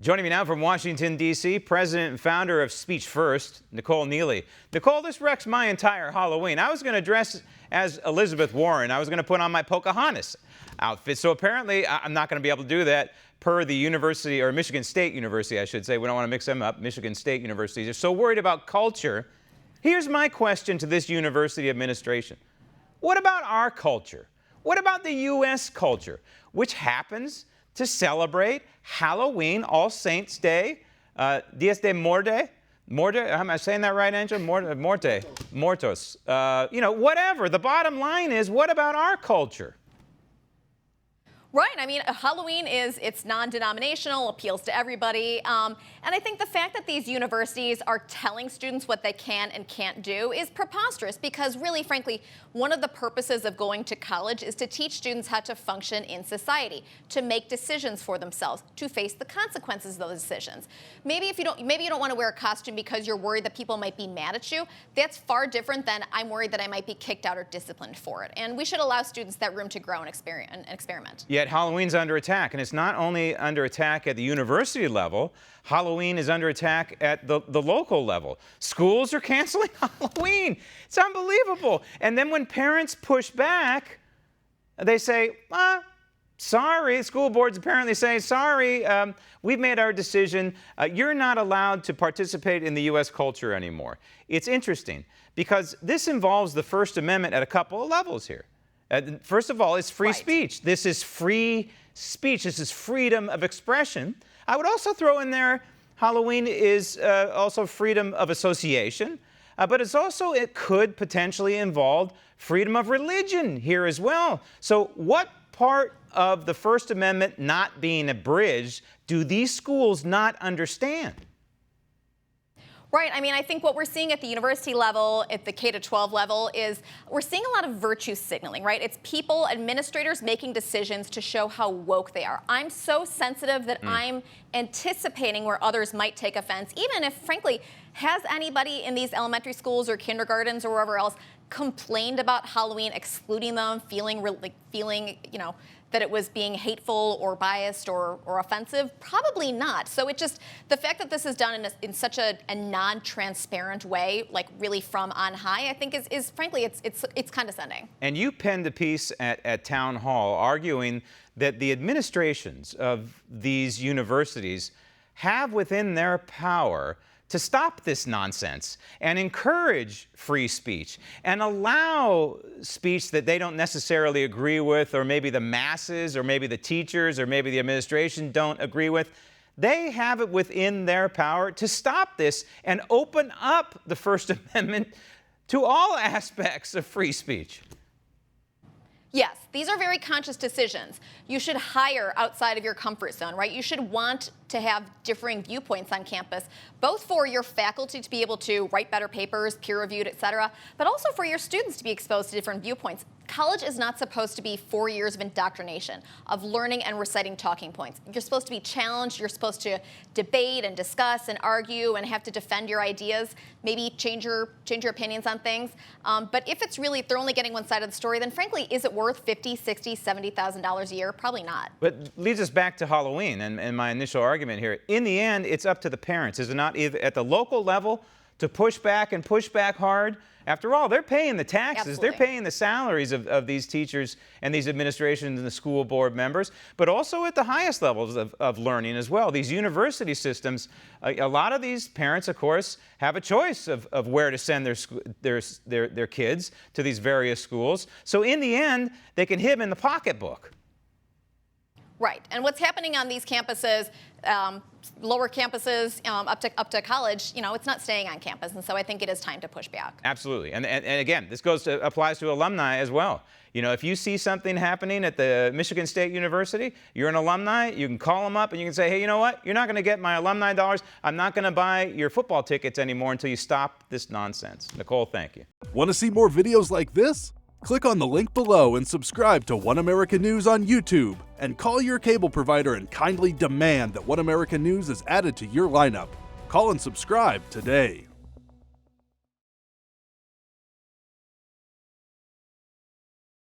Joining me now from Washington, D.C., president and founder of Speech First, Nicole Neily. Nicole, this wrecks my entire Halloween. I was going to dress as Elizabeth Warren. I was going to put on my Pocahontas outfit. So apparently I'm not going to be able to do that per the university, or Michigan State University, I should say. We don't want to mix them up. Michigan State University. They're so worried about culture. Here's my question to this university administration. What about our culture? What about the U.S. culture, which happens to celebrate Halloween, All Saints Day, Dies de Muerte, am I saying that right, Angel? Mortos. Whatever. The bottom line is, what about our culture? Right. I mean, Halloween it's non-denominational, appeals to everybody. And I think the fact that these universities are telling students what they can and can't do is preposterous because really, frankly, one of the purposes of going to college is to teach students how to function in society, to make decisions for themselves, to face the consequences of those decisions. Maybe you don't want to wear a costume because you're worried that people might be mad at you. That's far different than I'm worried that I might be kicked out or disciplined for it. And we should allow students that room to grow and experiment. Yet Halloween's under attack, and it's not only under attack at the university level. Halloween is under attack at the local level. Schools are canceling Halloween. It's unbelievable. And then when parents push back, they say, sorry. School boards apparently say, sorry, we've made our decision. You're not allowed to participate in the U.S. culture anymore. It's interesting because this involves the First Amendment at a couple of levels here. First of all, it's free speech. This is free speech. This is freedom of expression. I would also throw in there Halloween is also freedom of association, but it could potentially involve freedom of religion here as well. So what part of the First Amendment not being abridged do these schools not understand? Right. I mean, I think what we're seeing at the university level, at the K-12 level, is we're seeing a lot of virtue signaling, right? It's people, administrators making decisions to show how woke they are. I'm so sensitive that I'm anticipating where others might take offense, even if, frankly, has anybody in these elementary schools or kindergartens or wherever else complained about Halloween, excluding them, feeling that it was being hateful or biased or offensive? Probably not. So the fact that this is done in such a non-transparent way, like really from on high, I think is frankly, it's condescending. And you penned a piece at Town Hall arguing that the administrations of these universities have within their power to stop this nonsense and encourage free speech and allow speech that they don't necessarily agree with, or maybe the masses or maybe the teachers or maybe the administration don't agree with. They have it within their power to stop this and open up the First Amendment to all aspects of free speech. Yes, these are very conscious decisions. You should hire outside of your comfort zone, right? You should want to have differing viewpoints on campus, both for your faculty to be able to write better papers, peer-reviewed, et cetera, but also for your students to be exposed to different viewpoints. College is not supposed to be 4 years of indoctrination, of learning and reciting talking points. You're supposed to be challenged. You're supposed to debate and discuss and argue and have to defend your ideas, maybe change your opinions on things. But if they're only getting one side of the story, then frankly, is it worth $50,000, $60,000, $70,000 a year? Probably not. But leads us back to Halloween and my initial argument here. In the end, it's up to the parents, is it not, either at the local level to push back and push back hard? After all, they're paying the taxes. Absolutely. They're paying the salaries of these teachers and these administrations and the school board members, but also at the highest levels of learning as well. These university systems, a lot of these parents, of course, have a choice of where to send their kids to these various schools. So in the end, they can hit them in the pocketbook. Right. And what's happening on these campuses, lower campuses, up to college, it's not staying on campus. And so I think it is time to push back. Absolutely. And again, this applies to alumni as well. If you see something happening at the Michigan State University, you're an alumni, you can call them up and you can say, hey, you know what? You're not going to get my alumni dollars. I'm not going to buy your football tickets anymore until you stop this nonsense. Nicole, thank you. Want to see more videos like this? Click on the link below and subscribe to One American News on YouTube. And call your cable provider and kindly demand that One American News is added to your lineup. Call and subscribe today.